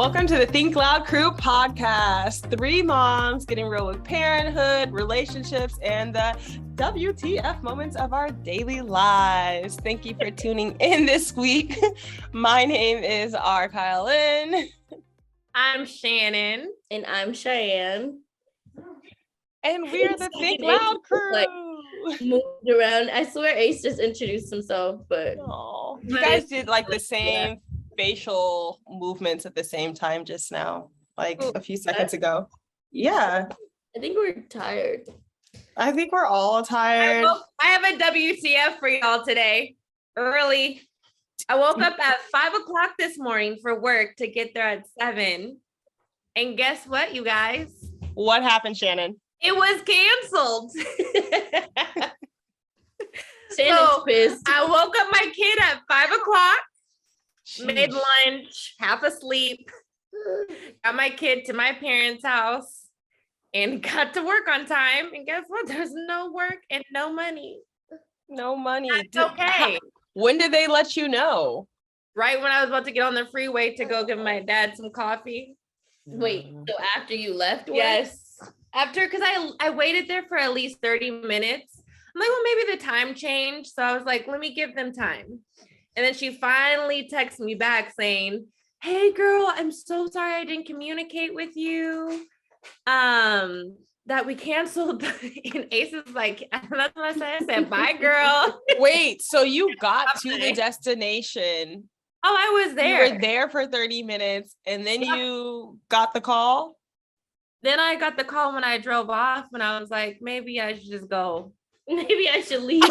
Welcome to the Think Loud Crew podcast. 3 moms getting real with parenthood, relationships, and the WTF moments of our daily lives. Thank you for tuning in this week. My name is Kylin. I'm Shannon. And I'm Cheyenne. And we're the Think Loud Crew. Moved around. I swear Ace just introduced himself, but you guys did like the same facial movements at the same time just now, like a few seconds ago. Yeah. I think we're tired. I think we're all tired. I have a WTF for y'all today. Early. I woke up at 5 o'clock this morning for work to get there at 7. And guess what, you guys? What happened, Shannon? It was canceled. Shannon's pissed. I woke up my kid at 5 o'clock, made lunch, half asleep, got my kid to my parents' house, and got to work on time. And guess what? There's no work and no money. No money. That's okay. When did they let you know? Right when I was about to get on the freeway to go give my dad some coffee. Wait, so after you left work? Yes. After, because I waited there for at least 30 minutes. I'm like, well, maybe the time changed. So I was like, let me give them time. And then she finally texted me back saying, hey, girl, I'm so sorry I didn't communicate with you. That we canceled. And Ace is like, that's what I said. I said, bye, girl. Wait, so you got to the destination. Oh, I was there. You were there for 30 minutes and then you got the call? Then I got the call when I drove off and I was like, maybe I should just go. Maybe I should leave.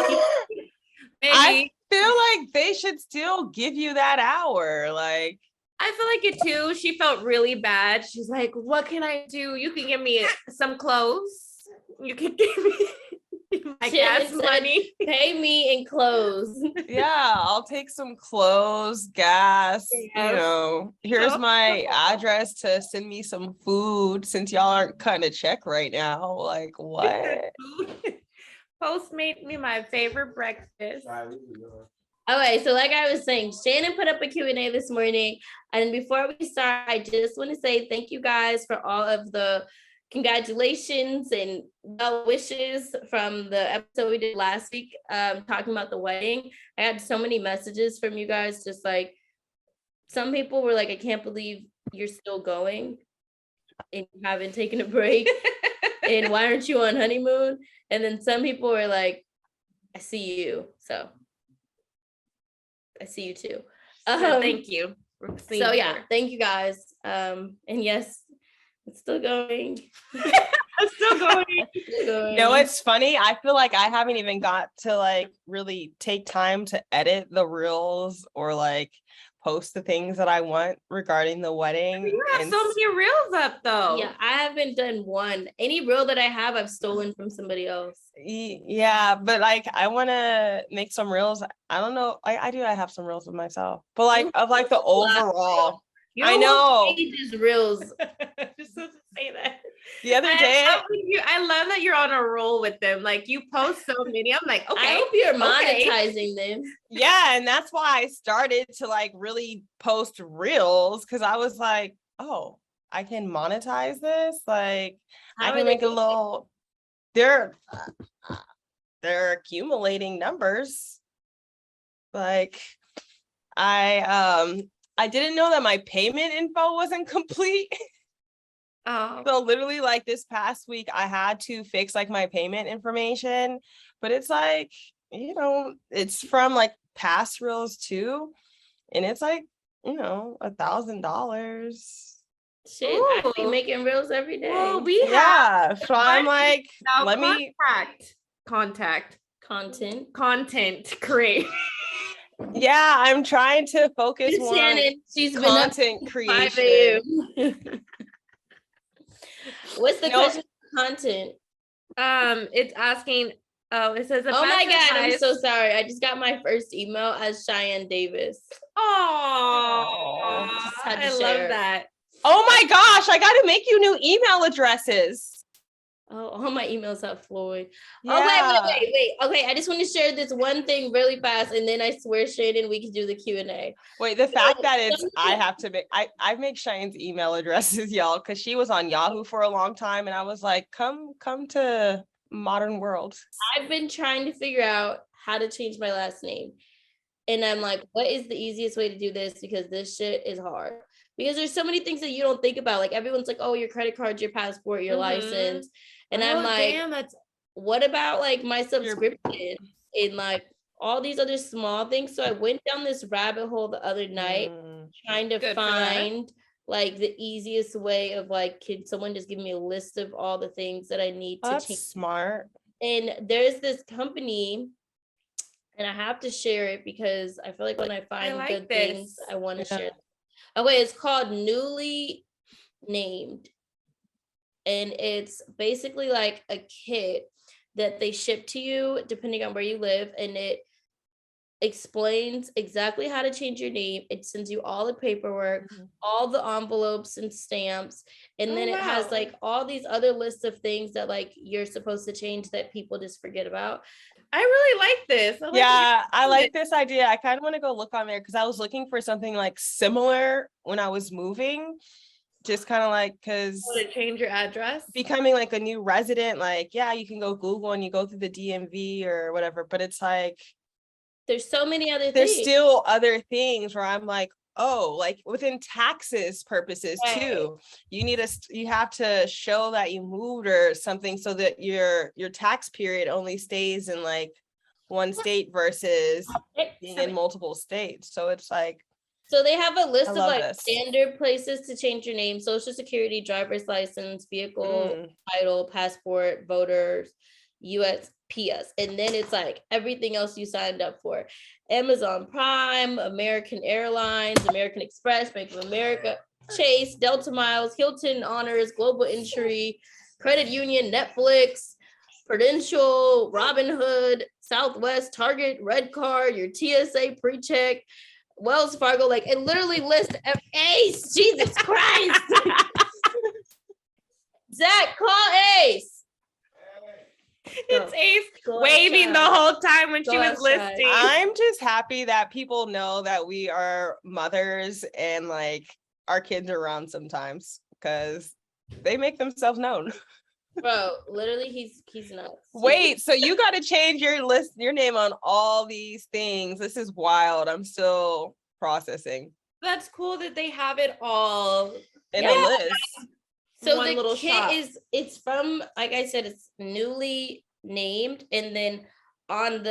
Maybe. I feel like they should still give you that hour. Like, I feel like it too. She felt really bad. She's like, what can I do? You can give me some clothes. You can give me my gas money. Pay me in clothes. yeah, I'll take some clothes, gas, here's my address to send me some food since y'all aren't cutting a check right now. Like, what? Post made me my favorite breakfast. Okay, so like I was saying, Shannon put up a Q&A this morning. And before we start, I just want to say thank you guys for all of the congratulations and well wishes from the episode we did last week, talking about the wedding. I had so many messages from you guys, just like some people were like, I can't believe you're still going and you haven't taken a break. And why aren't you on honeymoon? And then some people were like, I see you. So I see you too. Thank you. So yeah, thank you guys. And yes, it's still going. It's still going. It's funny. I feel like I haven't even got to like really take time to edit the reels or like post the things that I want regarding the wedding. You have so many reels up though. Yeah, I haven't done one. Any reel that I have, I've stolen from somebody else. Yeah, but like I want to make some reels. I don't know. I have some reels of myself, but like of like the overall. I know. Just reels. Just to say that. The other day, I love that you're on a roll with them. Like you post so many. I'm like, okay. I hope you're monetizing them. Yeah, and that's why I started to like really post reels because I was like, oh, I can monetize this. Like I can make a little. They're accumulating numbers. Like I didn't know that my payment info wasn't complete. Oh. So literally like this past week, I had to fix like my payment information, but it's like, it's from like past reels too. And it's like, $1,000. Shit, I be making reels every day. Well, so I'm like, let me content create. Yeah, I'm trying to focus more on she's content creation. What's the question of content? It's asking, it says, oh my God, I'm so sorry. I just got my first email as Cheyenne Davis. Oh, I love that. Oh my gosh, I got to make you new email addresses. Oh, all my emails have Floyd. Yeah. Oh, wait. Okay, I just want to share this one thing really fast, and then I swear, Shannon, we can do the Q&A. Wait, the fact that I have to make, I make Cheyenne's email addresses, y'all, because she was on Yahoo for a long time, and I was like, come to modern world. I've been trying to figure out how to change my last name. And I'm like, what is the easiest way to do this? Because this shit is hard. Because there's so many things that you don't think about. Like everyone's like, oh, your credit card, your passport, your license. And I'm like, damn, what about like my subscription and like all these other small things? So I went down this rabbit hole the other night trying to find like the easiest way of like, can someone just give me a list of all the things that I need to change? That's smart. And there's this company, and I have to share it because I feel like when I find good things, I want to share them. Okay, it's called Newly Named. And it's basically like a kit that they ship to you depending on where you live. And it explains exactly how to change your name. It sends you all the paperwork, all the envelopes and stamps. And then it has like all these other lists of things that like you're supposed to change that people just forget about. I really like this. I like this idea. I kind of want to go look on there because I was looking for something like similar when I was moving. Just kind of like, because to change your address, becoming like a new resident, like, yeah, you can go Google and you go through the DMV or whatever, but it's like, there's so many other things. There's still other things where I'm like, oh, like within taxes purposes too, you have to show that you moved or something so that your tax period only stays in like one state versus being in multiple states. So it's like, so they have a list of like standard places to change your name: social security, driver's license, vehicle, title, passport, voters, USPS. And then it's like everything else you signed up for: Amazon Prime, American Airlines, American Express, Bank of America, Chase, Delta Miles, Hilton Honors, Global Entry, Credit Union, Netflix, Prudential, Robinhood, Southwest, Target, Red Card, your TSA pre-check, Wells Fargo. Like it literally lists Ace. Jesus Christ. Zach, call Ace. It's Ace waving the whole time when she was listening. I'm just happy that people know that we are mothers and like our kids are around sometimes because they make themselves known. Bro, literally he's nuts. Wait, so you got to change your name on all these things. This is wild. I'm still processing. That's cool that they have it all in a list. So the kit it's from, like I said, it's Newly Named, and then on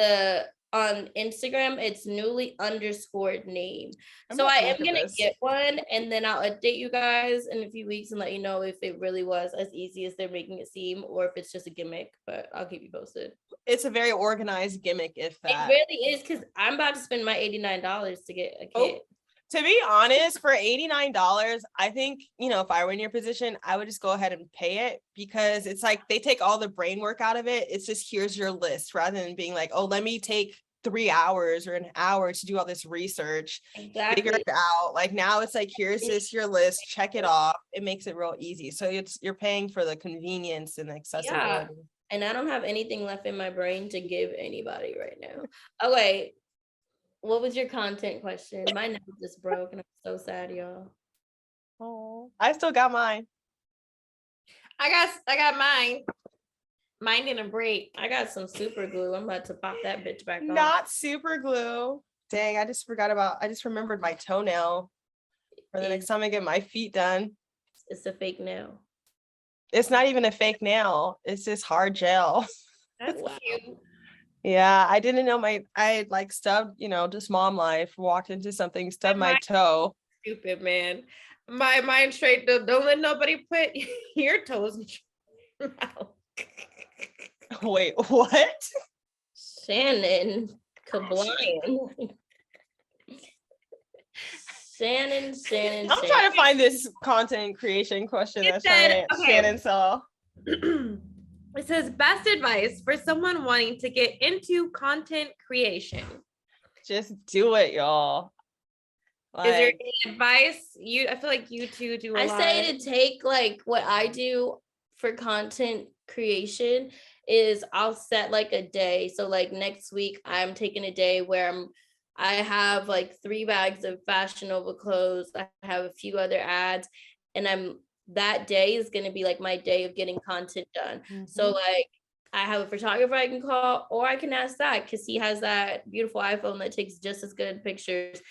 Instagram it's Newly_name. So I am gonna get one, and then I'll update you guys in a few weeks and let you know if it really was as easy as they're making it seem, or if it's just a gimmick. But I'll keep you posted. It's a very organized gimmick, if that. It really is, because I'm about to spend my $89 to get a kit. To be honest, for $89, I think, if I were in your position, I would just go ahead and pay it, because it's like they take all the brain work out of it. It's just, here's your list, rather than being like, oh, let me take 3 hours or an hour to do all this research, figure it out. Like now it's like, here's your list, check it off. It makes it real easy. So you're paying for the convenience and accessibility. Yeah. And I don't have anything left in my brain to give anybody right now. Oh, wait. What was your content question? My nose just broke and I'm so sad, y'all. Oh, I still got mine. I got mine. Mine didn't break. I got some super glue. I'm about to pop that bitch back on. Not super glue. Dang, I just remembered my toenail for the next time I get my feet done. It's a fake nail. It's not even a fake nail. It's just hard gel. That's cute. Yeah, I didn't know I like stubbed, just mom life, walked into something, stubbed my toe. Stupid, man. My mind straight, don't let nobody put your toes in your mouth. Wait, what? Shannon, Kablian. Shannon. I'm trying to find this content creation question that Shannon saw. It says, best advice for someone wanting to get into content creation. Just do it, y'all. Is there any advice? I feel like you two do a lot. I say to take like what I do for content creation is I'll set like a day. So like next week, I'm taking a day where I have like 3 bags of Fashion Nova clothes. I have a few other ads, and that day is going to be like my day of getting content done. So like I have a photographer I can call, or I can ask Zach because he has that beautiful iPhone that takes just as good pictures.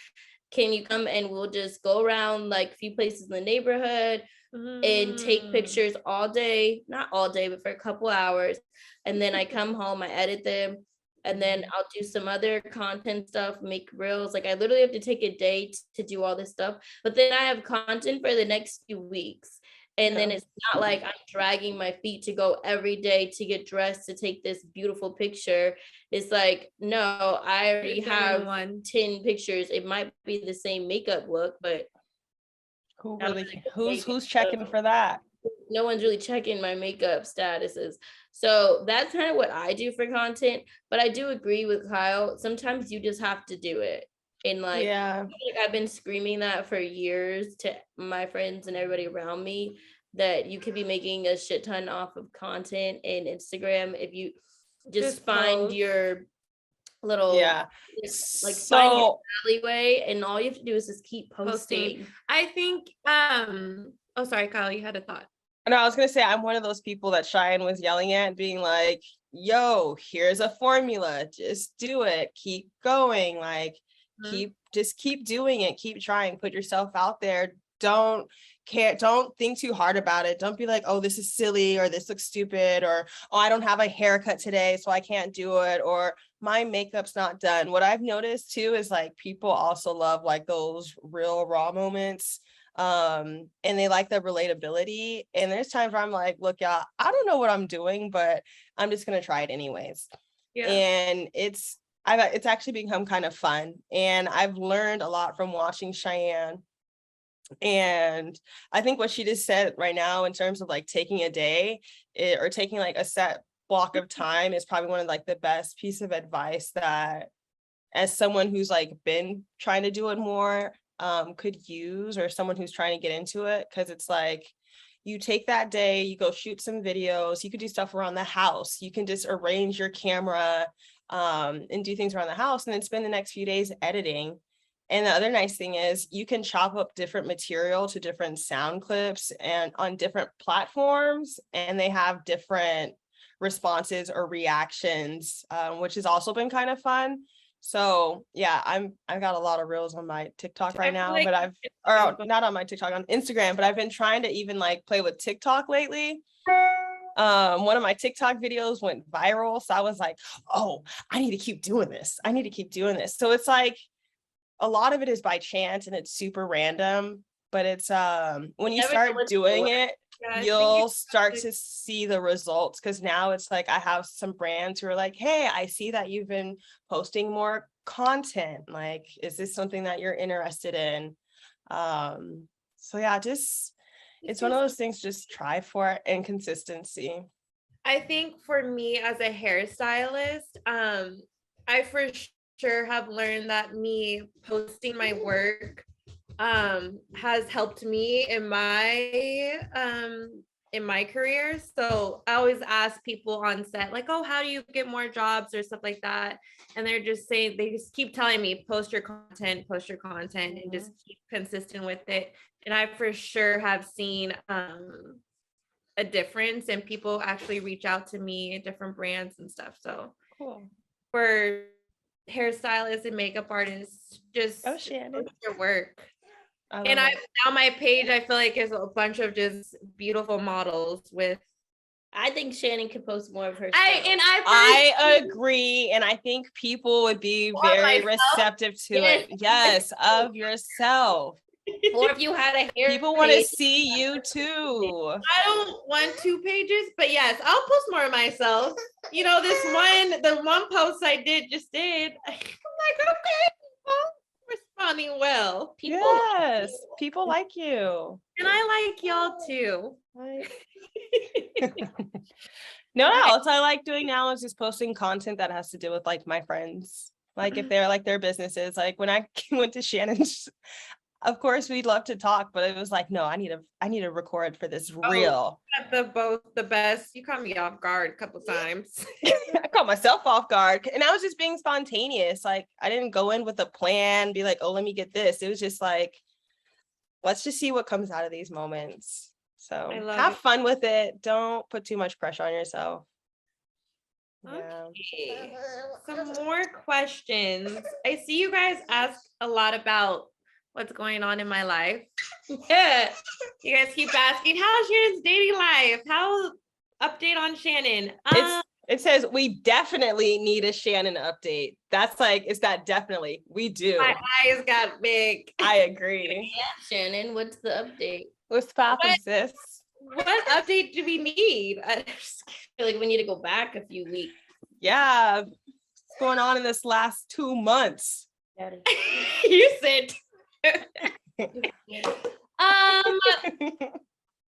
Can you come and we'll just go around like a few places in the neighborhood and take pictures all day, not all day, but for a couple hours. And then I come home, I edit them, and then I'll do some other content stuff, make reels. Like I literally have to take a day to do all this stuff, but then I have content for the next few weeks. And then it's not like I'm dragging my feet to go every day to get dressed to take this beautiful picture. It's like, no, I already have 10 pictures. It might be the same makeup look, but who's checking for that? No one's really checking my makeup statuses. So that's kind of what I do for content. But I do agree with Kyle. Sometimes you just have to do it. And like, I've been screaming that for years to my friends and everybody around me, that you could be making a shit ton off of content and Instagram if you just find your little find your alleyway, and all you have to do is just keep posting. I think oh sorry, Kyle, you had a thought. No, I was gonna say I'm one of those people that Cheyenne was yelling at, being like, yo, here's a formula, just do it, keep going, like keep doing it, keep trying, put yourself out there. Don't think too hard about it. Don't be like, oh, this is silly, or this looks stupid, or oh, I don't have a haircut today, so I can't do it, or my makeup's not done. What I've noticed too is like people also love like those real raw moments. And they like the relatability. And there's times where I'm like, look, y'all, I don't know what I'm doing, but I'm just gonna try it anyways. And it's actually become kind of fun. And I've learned a lot from watching Cheyenne. And I think what she just said right now in terms of like taking a day or taking like a set block of time is probably one of like the best piece of advice that, as someone who's like been trying to do it more, could use, or someone who's trying to get into it. Because it's like, you take that day, you go shoot some videos, you could do stuff around the house, you can just arrange your camera and do things around the house, and then spend the next few days editing. And the other nice thing is you can chop up different material to different sound clips and on different platforms, and they have different responses or reactions, which has also been kind of fun. So yeah, I've got a lot of reels on my TikTok right now, but not on my TikTok, on Instagram, but I've been trying to even like play with TikTok lately. One of my TikTok videos went viral, so I was like, oh, I need to keep doing this. So it's like a lot of it is by chance and it's super random, but it's when you start doing it, you'll start to see the results. Because now it's like I have some brands who are like, hey, I see that you've been posting more content, like, is this something that you're interested in? So yeah, just it's one of those things, just try for it, and consistency. I think for me as a hairstylist, I for sure have learned that me posting my work has helped me in my career. So I always ask people on set, like, oh, how do you get more jobs or stuff like that? And they're just saying, they just keep telling me, post your content, and just keep consistent with it. And I for sure have seen a difference, and people actually reach out to me, different brands and stuff. So cool. For hairstylists and makeup artists, just Shannon, your work. And now my page, I feel like, is a bunch of just beautiful models with. I think Shannon could post more of her. I agree, and I think people would be very receptive to it. Yes, of yourself. Or if you had a hair, people want to see you too. I don't want 2 pages, but yes, I'll post more of myself. You know, the one post I just did. I'm like, okay, responding well. People like you, and I like y'all too. No, what I like doing now is just posting content that has to do with like my friends. Like if they're like their businesses. Like when I went to Shannon's, of course we'd love to talk, but it was like, no, I need to record for this real. Both the best. You caught me off guard a couple times. I caught myself off guard, and I was just being spontaneous. Like, I didn't go in with a plan, be like, oh, let me get this. It was just like, let's just see what comes out of these moments. So have fun with it. Don't put too much pressure on yourself. Okay. Some more questions. I see you guys ask a lot about what's going on in my life. Yeah. You guys keep asking, how's Shannon's dating life? How update on Shannon? It says we definitely need a Shannon update. That's like, it's that definitely. We do. My eyes got big. I agree. Yeah, Shannon, what's the update? What's poppin', sis? What update do we need? I feel like we need to go back a few weeks. Yeah. What's going on in this last 2 months? You said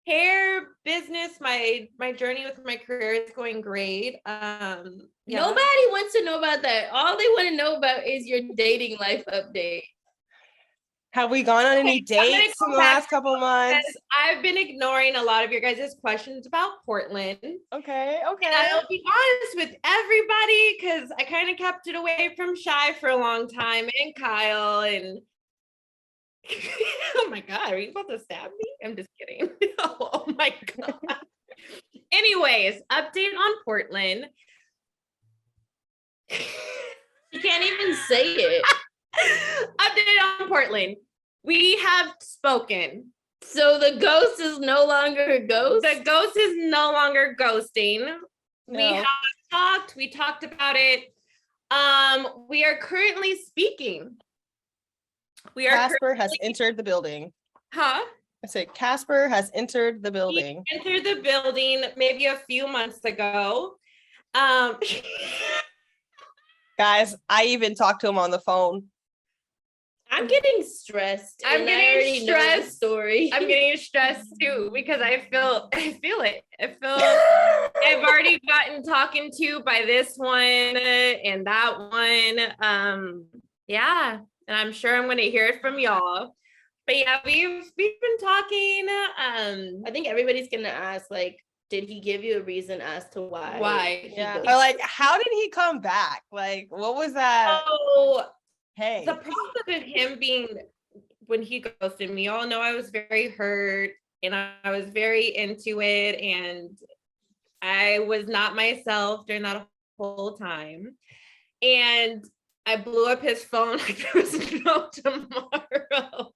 hair business, my journey with my career is going great. Nobody wants to know about that. All they want to know about is your dating life update. Have we gone on any dates in the last couple months? I've been ignoring a lot of your guys' questions about Portland. Okay. And I'll be honest with everybody, because I kind of kept it away from Shy for a long time, and Kyle, and oh my God, are you about to stab me? I'm just kidding. Oh my God. Anyways, update on Portland. You can't even say it. Update on Portland. We have spoken. So the ghost is no longer a ghost? The ghost is no longer ghosting. No. We have talked. We talked about it. We are currently speaking. Casper has entered the building. Huh? I said Casper has entered the building. He entered the building maybe a few months ago. Guys, I even talked to him on the phone. I'm getting stressed. I'm getting stressed. Story. I'm getting stressed too, because I feel it. I've already gotten talking to by this one and that one. Yeah, and I'm sure I'm going to hear it from y'all. But yeah, we've been talking. I think everybody's going to ask, like, did he give you a reason as to why? Why? Yeah. Or like, how did he come back? Like, what was that? Oh, hey. The problem with him being, when he ghosted me, y'all know I was very hurt and I was very into it, and I was not myself during that whole time. And I blew up his phone like there was no tomorrow.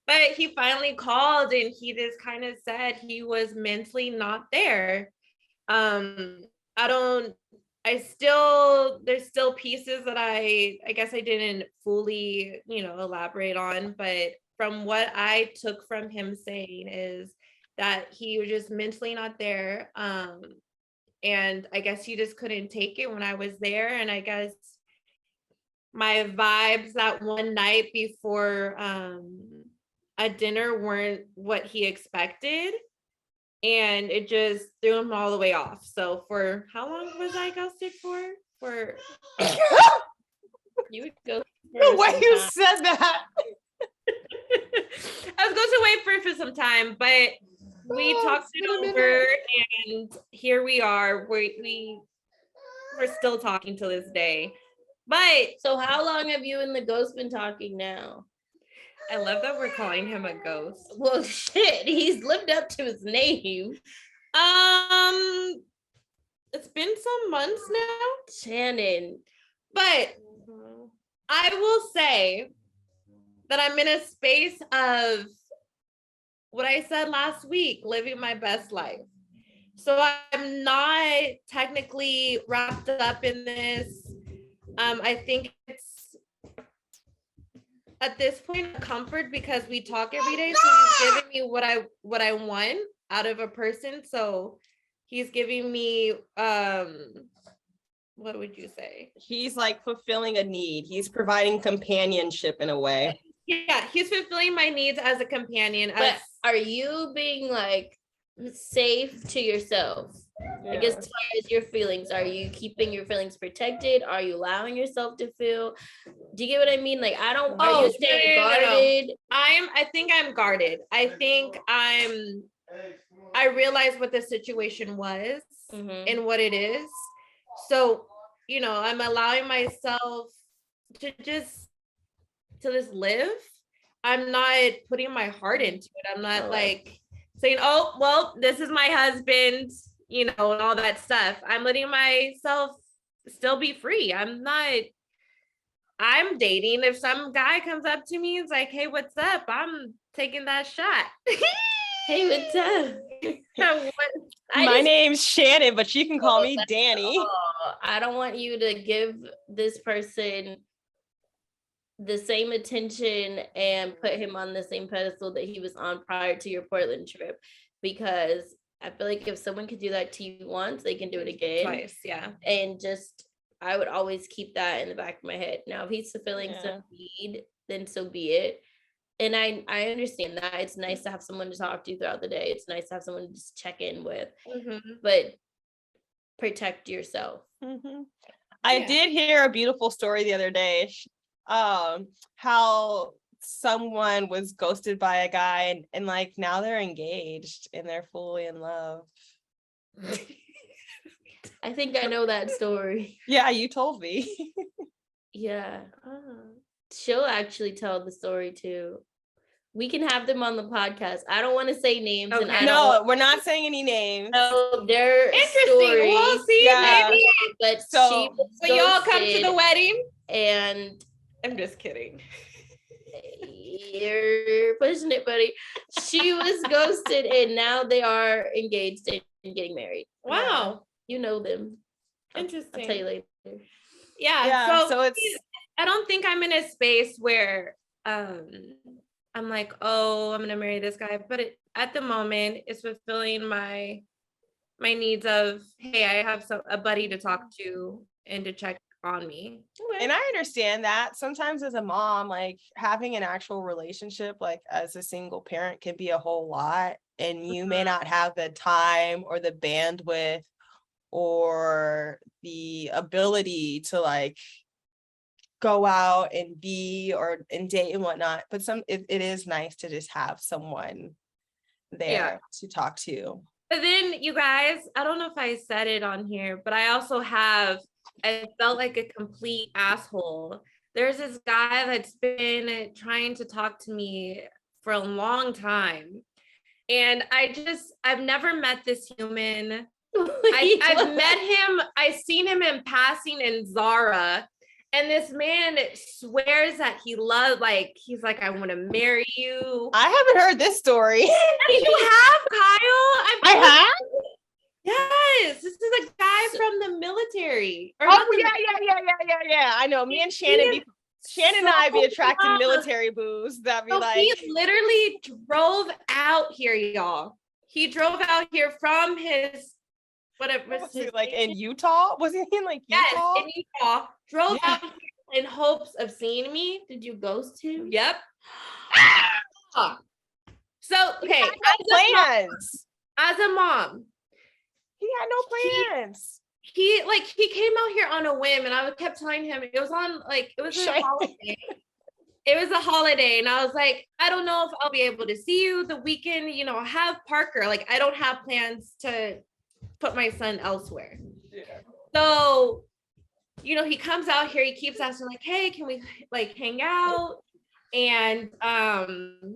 But he finally called and he just kind of said he was mentally not there. There's still pieces that I guess I didn't fully, elaborate on, but from what I took from him saying is that he was just mentally not there. And I guess he just couldn't take it when I was there. And I guess my vibes that one night before a dinner weren't what he expected, and it just threw him all the way off. So for how long was I ghosted for? You would go the way you said that. I was going to wait for some time, but we talked it over, and here we are. We're still talking to this day. But so how long have you and the ghost been talking now? I love that we're calling him a ghost. Well, shit, he's lived up to his name. It's been some months now, Shannon. But I will say that I'm in a space of what I said last week, living my best life. So I'm not technically wrapped up in this. I think it's at this point a comfort because we talk every day. So he's giving me what I want out of a person. So he's giving me what would you say? He's like fulfilling a need. He's providing companionship in a way. Yeah, he's fulfilling my needs as a companion. But are you being like safe to yourself? Like, as far as your feelings, are you keeping your feelings protected? Are you allowing yourself to feel? Do you get what I mean? Like, I don't. Are you staying guarded? I think I'm guarded. I think I realized what the situation was and what it is. So, I'm allowing myself to just live. I'm not putting my heart into it. I'm not like saying, oh, well, this is my husband, and all that stuff. I'm letting myself still be free. I'm dating. If some guy comes up to me and is like, hey, what's up? I'm taking that shot. Hey, what's up? My name's Shannon, but you can call me Danny. I don't want you to give this person the same attention and put him on the same pedestal that he was on prior to your Portland trip, because I feel like if someone could do that to you once, they can do it again. Twice, yeah. And just, I would always keep that in the back of my head. Now, if he's fulfilling some need, then so be it. And I understand that it's nice to have someone to talk to throughout the day. It's nice to have someone to just check in with, but protect yourself. I did hear a beautiful story the other day. How someone was ghosted by a guy and like now they're engaged and they're fully in love. I think I know that story. Yeah, you told me. Yeah. She'll actually tell the story too. We can have them on the podcast. I don't want to say names. Okay. And we're not saying any names. No, they're interesting. Stories. We'll see, maybe. But so y'all come to the wedding. And I'm just kidding. You're pushing it, buddy. She was ghosted, and now they are engaged and getting married. Wow. You know them. Interesting. I'll tell you later. Yeah. So it's. I don't think I'm in a space where I'm like, oh, I'm gonna marry this guy. But at the moment, it's fulfilling my needs of, hey, I have a buddy to talk to and to check on me. And I understand that sometimes as a mom, like having an actual relationship, like as a single parent, can be a whole lot, and you may not have the time or the bandwidth or the ability to like go out and be and date and whatnot. But it is nice to just have someone there to talk to. But then, you guys, I don't know if I said it on here, but I felt like a complete asshole. There's this guy that's been trying to talk to me for a long time. And I've never met this human. I've met him. I've seen him in passing in Zara. And this man swears that he's like, I want to marry you. I haven't heard this story. You have, Kyle? I have? Yes. This is a guy from the military. Yeah. I know. Me and Shannon and I be attracting military boos that be like. He literally drove out here, y'all. He drove out here from his in Utah? Was he in like Utah? Yes, in Utah. Drove out here in hopes of seeing me. Did you ghost him? Yep. So okay, as a mom, he had no plans. He came out here on a whim, and I kept telling him it was a holiday. It was a holiday, and I was like, I don't know if I'll be able to see you the weekend. I have Parker. Like, I don't have plans to put my son elsewhere. Yeah. So, he comes out here, he keeps asking like, hey, can we like hang out? And I'm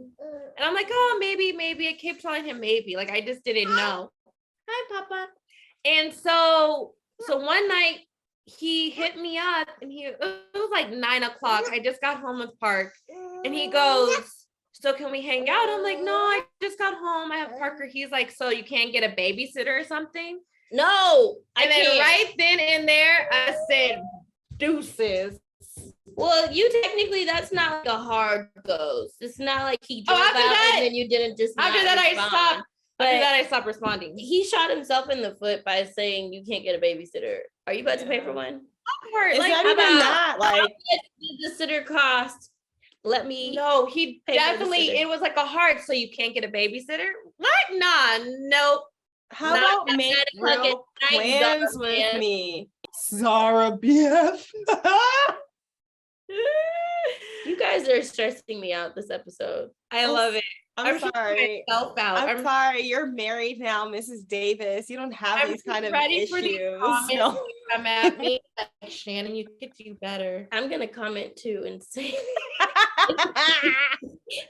like, oh, maybe. I kept telling him maybe, like, I just didn't know. Hi, Papa. And so one night he hit me up, and it was like 9:00. I just got home with Park, and he goes, so can we hang out? I'm like, no, I just got home. I have Parker. He's like, so you can't get a babysitter or something? No. And then right then and there, I said, deuces. Well, technically, that's not like a hard ghost. It's not like he drove out and then you didn't just After that, I stopped responding. He shot himself in the foot by saying you can't get a babysitter. Are you about to pay for one? Of course. Like, how about how much the sitter cost? No, he definitely, it was like a hard, so you can't get a babysitter? What? Nah, nope. How about make real plans with me? Zara BF. You guys are stressing me out this episode. I love it. I'm sorry. Myself out. I'm sorry. You're married now, Mrs. Davis. You don't have these kind of issues. For these comments to come at me. Like, Shannon, you could do better. I'm gonna comment too and say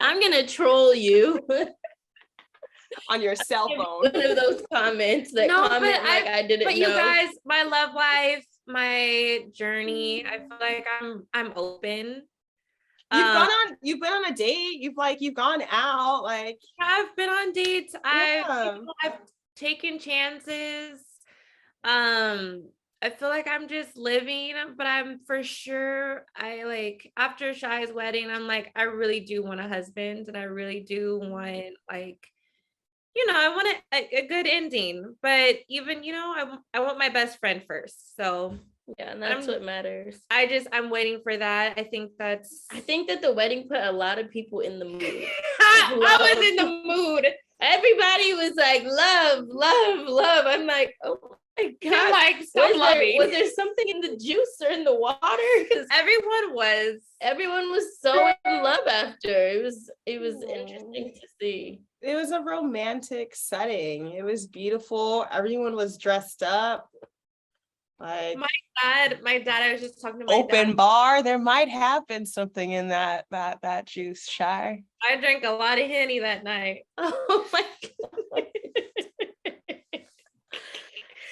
I'm gonna troll you on your cell phone. One of those comments that comment like I didn't know. But you guys, my love life, my journey, I feel like I'm open. You've been on a date. You've gone out. Like I've been on dates. I've taken chances. I feel like I'm just living, but I'm for sure after Shy's wedding, I'm like, I really do want a husband, and I really do want I want a good ending. But even I want my best friend first. So yeah, and that's what matters. I'm waiting for that. I think that the wedding put a lot of people in the mood. I was in the mood. Everybody was like, love, love, love. I'm like, oh my God. I'm like, stop loving. Was there something in the juice or in the water? Because everyone was so in love after. It was interesting to see. It was a romantic setting. It was beautiful. Everyone was dressed up. Like my dad, I was just talking to my open dad. bar. There might have been something in that juice, Shy. I drank a lot of Henny that night. Oh my God.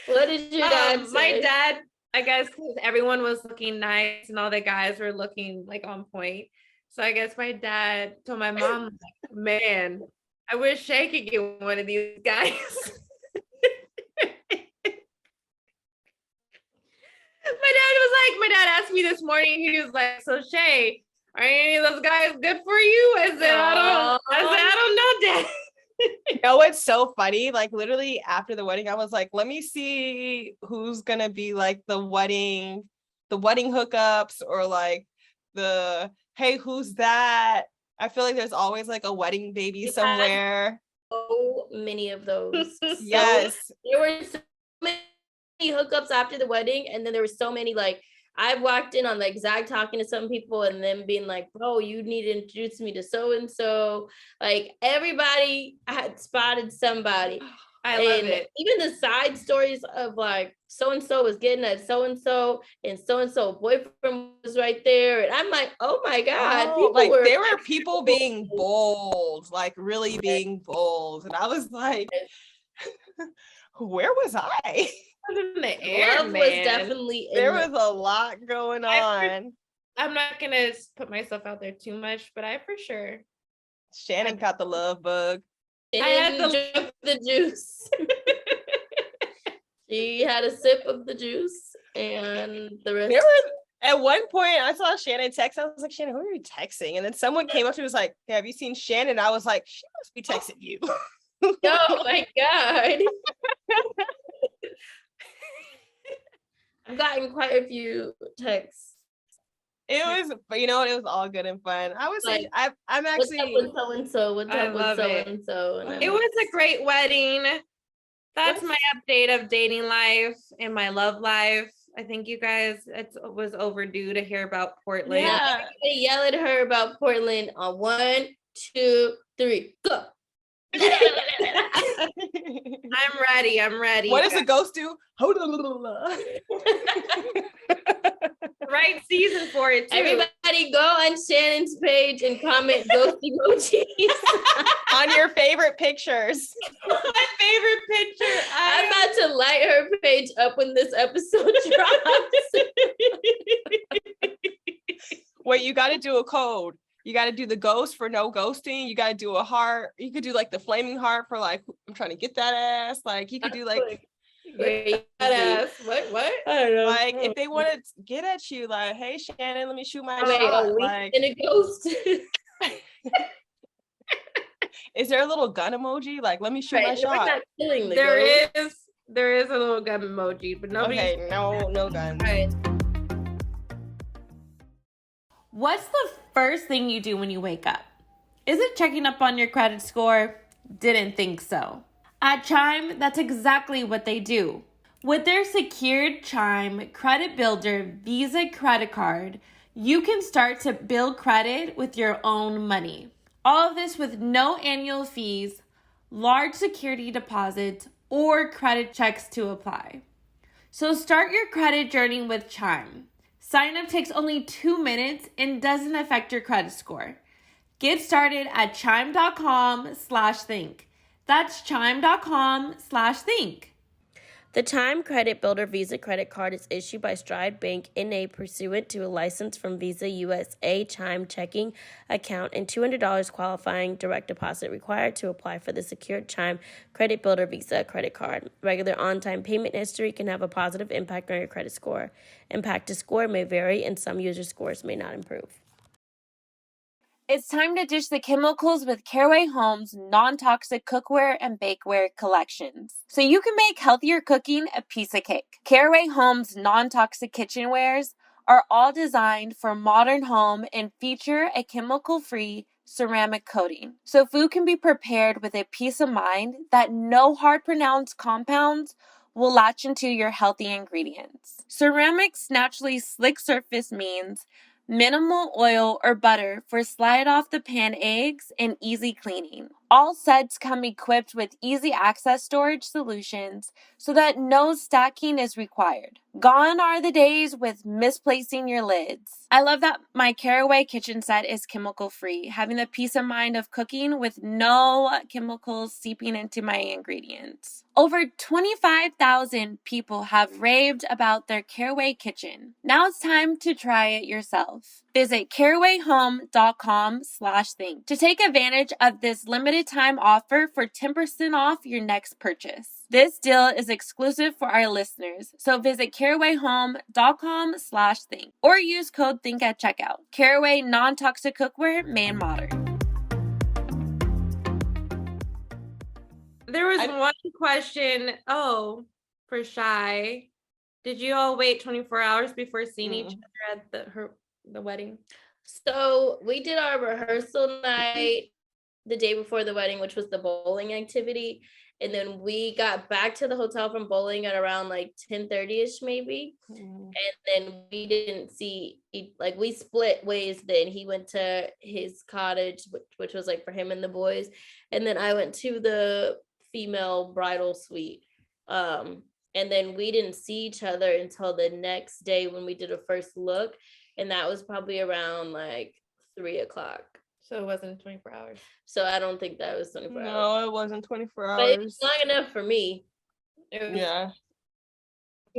What did your dad say? My dad, I guess everyone was looking nice and all the guys were looking like on point. So I guess my dad told my mom, man, I wish Shay could get one of these guys. My dad asked me this morning, he was like, so Shay, are any of those guys good for you? I said, I don't know, Dad. You know what's so funny? Like literally after the wedding, I was like, let me see who's gonna be like the wedding hookups, or like hey, who's that? I feel like there's always like a wedding baby somewhere. So many of those. Yes. There were so many hookups after the wedding, and then there were so many I walked in on the exact talking to some people and then being like, bro, you need to introduce me to so-and-so. Like everybody had spotted somebody. I love it. Even the side stories of like so-and-so was getting at so-and-so boyfriend was right there. And I'm like, oh my God. There were people being bold, like really being bold. And I was like, where was I? In the air, love was definitely there was a lot going on. I'm not gonna put myself out there too much, but I for sure Shannon caught the love bug. I had to drink the juice. She had a sip of the juice, and the rest. At one point, I saw Shannon text. I was like, Shannon, who are you texting? And then someone came up to me and was like, hey, have you seen Shannon? I was like, she must be texting you. Oh my God. I've gotten quite a few texts. It was, but you know what? It was all good and fun. I was like, I'm actually. What's up with so-and-so? What's up with so-and-so? It was a great wedding. That's my update of dating life and my love life. I think you guys, it was overdue to hear about Portland. Yeah, everybody yell at her about Portland on 1, 2, 3, go. I'm ready. What does a ghost do? Right season for it too. Everybody go on Shannon's page and comment ghost emojis on your favorite pictures. My favorite picture. I'm about to light her page up when this episode drops. Wait, you got to do a code. You got to do the ghost for no ghosting. You got to do a heart. You could do like the flaming heart for like, I'm trying to get that ass. Like you could do like that ass. What? I don't know. Like if they want to get at you, like, hey Shannon, let me shoot my shot. Like, a ghost. Is there a little gun emoji? Like, let me shoot my shot. There is a little gun emoji, but nobody. Okay, no guns. Right. What's the first thing you do when you wake up? Is it checking up on your credit score? Didn't think so. At Chime, that's exactly what they do. With their secured Chime Credit Builder Visa credit card, you can start to build credit with your own money. All of this with no annual fees, large security deposits, or credit checks to apply. So start your credit journey with Chime. Sign up takes only 2 minutes and doesn't affect your credit score. Get started at chime.com/think. That's chime.com/think. The Chime Credit Builder Visa credit card is issued by Stride Bank N.A. pursuant to a license from Visa USA Chime checking account and $200 qualifying direct deposit required to apply for the secured Chime Credit Builder Visa credit card. Regular on-time payment history can have a positive impact on your credit score. Impact to score may vary, and some user scores may not improve. It's time to ditch the chemicals with Caraway Home's non-toxic cookware and bakeware collections, so you can make healthier cooking a piece of cake. Caraway Home's non-toxic kitchenwares are all designed for modern home and feature a chemical-free ceramic coating, so food can be prepared with a peace of mind that no hard-pronounced compounds will latch into your healthy ingredients. Ceramic's naturally slick surface means minimal oil or butter for slide off the pan eggs and easy cleaning. All sets come equipped with easy access storage solutions so that no stacking is required. Gone are the days with misplacing your lids. I love that my Caraway kitchen set is chemical free, having the peace of mind of cooking with no chemicals seeping into my ingredients. Over 25,000 people have raved about their Caraway kitchen. Now it's time to try it yourself. Visit carawayhome.com/think to take advantage of this limited time offer for 10% off your next purchase. This deal is exclusive for our listeners, so visit carawayhome.com/think or use code THINK at checkout. Caraway non-toxic cookware made modern. There was one question. Oh, for Shy. Did you all wait 24 hours before seeing each other at the wedding? So we did our rehearsal night the day before the wedding, which was the bowling activity. And then we got back to the hotel from bowling at around like 10:30ish maybe. And then we didn't see, like we split ways then. He went to his cottage, which was like for him and the boys. And then I went to the female bridal suite. And then we didn't see each other until the next day when we did a first look. And that was probably around like 3:00. So it wasn't 24 hours. So I don't think that was 24 hours. No, it wasn't 24 hours. But it was long enough for me. Yeah.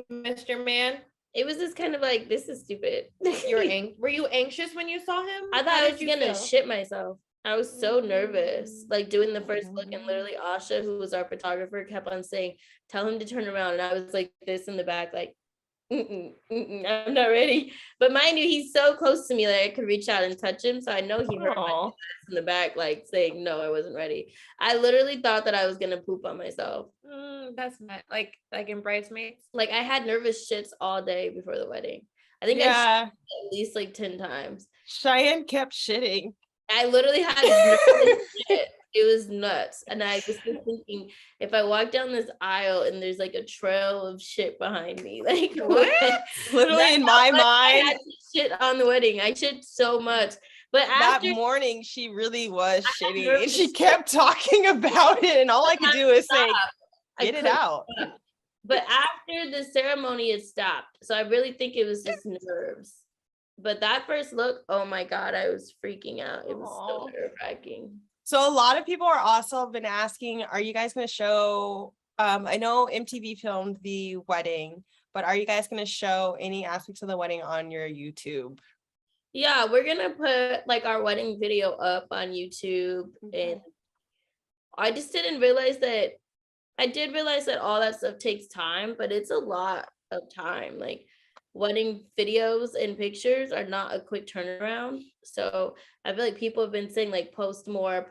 Mr. Man, It was just kind of like, this is stupid. were you anxious when you saw him? I thought How I did was you gonna feel? shit myself. I was so nervous, like doing the first look, and literally Asha, who was our photographer, kept on saying, "Tell him to turn around," and I was like this in the back, like, I'm not ready. But mind you, he's so close to me, like I could reach out and touch him, so I know he heard my voice in the back, like saying, "No, I wasn't ready." I literally thought that I was gonna poop on myself. That's not like in Bridesmaids. Like I had nervous shits all day before the wedding. I think I shit at least like 10 times. Cheyenne kept shitting. I literally had nervous shit. It was nuts. And I was just thinking, if I walk down this aisle and there's like a trail of shit behind me, like what? Literally in my mind, I had to shit on the wedding. I shit so much. But that after morning she really was shitting, and she kept talking about it, and all I could do is say, "Get it out." But after the ceremony, it stopped. So I really think it was just nerves. But that first look, oh my God, I was freaking out. It was so nerve-wracking. So a lot of people are also been asking, are you guys going to show, I know MTV filmed the wedding, but are you guys going to show any aspects of the wedding on your YouTube? Yeah, we're going to put like our wedding video up on YouTube. And I just didn't realize that, I did realize that all that stuff takes time, but it's a lot of time. Like wedding videos and pictures are not a quick turnaround. So I feel like people have been saying like post more,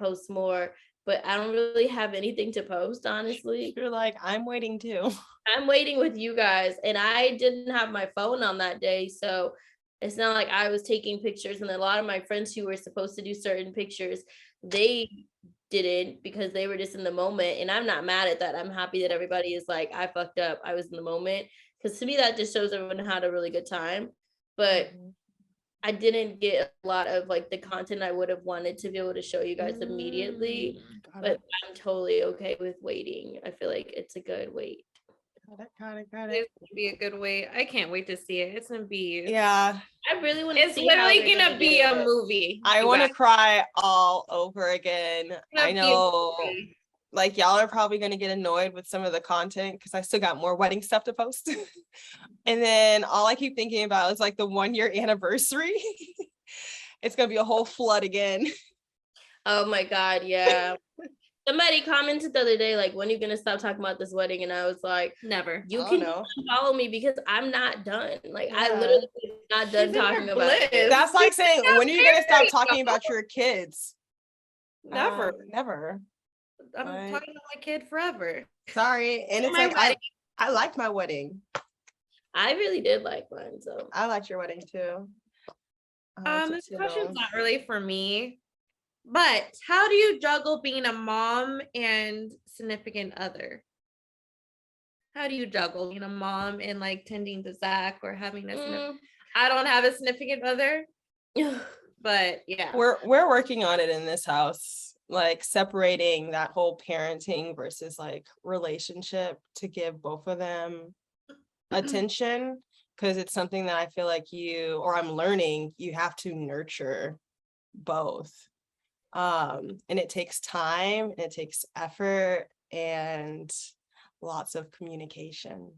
but I don't really have anything to post, honestly. You're like, I'm waiting too. I'm waiting with you guys, and I didn't have my phone on that day, so it's not like I was taking pictures. And a lot of my friends who were supposed to do certain pictures, they didn't, because they were just in the moment. And I'm not mad at that. I'm happy that everybody is like, I fucked up, I was in the moment, because to me that just shows everyone had a really good time. But I didn't get a lot of like the content I would have wanted to be able to show you guys immediately. But I'm totally okay with waiting. I feel like it's a good wait. Got it. It's gonna be a good wait. I can't wait to see it. It's gonna be I really want to it's see how literally they're gonna be do a it. movie. I want to cry all over again. I It's gonna be a know, movie. like, y'all are probably going to get annoyed with some of the content because I still got more wedding stuff to post. And then all I keep thinking about is like the 1-year anniversary. It's going to be a whole flood again. Oh my God, yeah. Somebody commented the other day, like, when are you gonna stop talking about this wedding? And I was like, Never. you I can don't know. follow me because I'm not done. Like, I Yeah. literally not done She's in talking her about it. bliss. That's like saying, when are you going to stop married, talking though. about your kids? Never. Never. I'm Right. talking about my kid forever. Sorry. And it's My like, wedding. I liked my wedding. I really did like mine, so I liked your wedding too. I liked it This too, question's though. not really for me, but how do you juggle being a mom and significant other? How do you juggle being a mom and like tending to Zach or having a I don't have a significant other, but yeah. We're working on it in this house, like separating that whole parenting versus like relationship to give both of them attention, because it's something that I feel like I'm learning, you have to nurture both. And it takes time, and it takes effort, and lots of communication.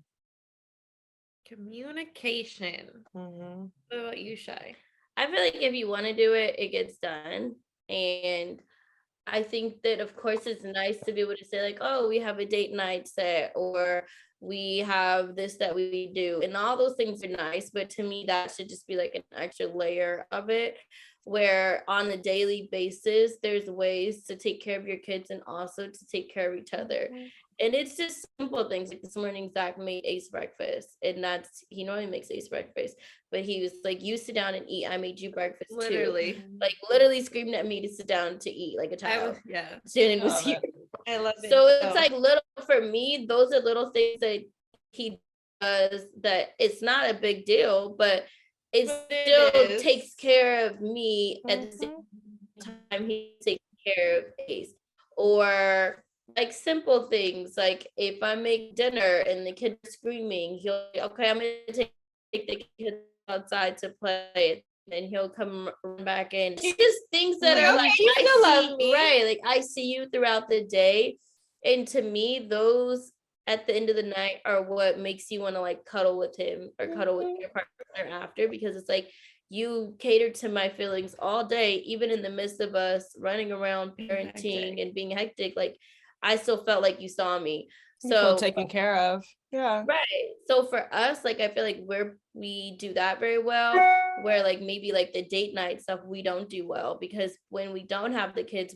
Communication. Mhm. What about you, Shy? I feel like if you want to do it, it gets done. And I think that, of course, it's nice to be able to say, like, oh, we have a date night set, or we have this that we do. And all those things are nice. But to me, that should just be like an extra layer of it, where on a daily basis, there's ways to take care of your kids and also to take care of each other. And it's just simple things. Like this morning, Zach made Ace breakfast, and he normally makes Ace breakfast, but he was like, you sit down and eat. I made you breakfast Literally. too. Like literally screaming at me to sit down to eat like a child. Shannon was here. I love it. So it's like little, for me, those are little things that he does that it's not a big deal, but it still takes care of me at the same time he takes care of Ace. Or like simple things, like if I make dinner and the kid's screaming, he'll okay, I'm gonna take the kids outside to play, and he'll come back in. It's just things that are like, you still love me, right? Like I see you throughout the day, and to me, those at the end of the night are what makes you want to like cuddle with him or cuddle with your partner after, because it's like you catered to my feelings all day, even in the midst of us running around parenting and being hectic. Like I still felt like you saw me. You feel taken care of. Yeah. Right. So for us, like I feel like we do that very well, where like maybe like the date night stuff we don't do well, because when we don't have the kids,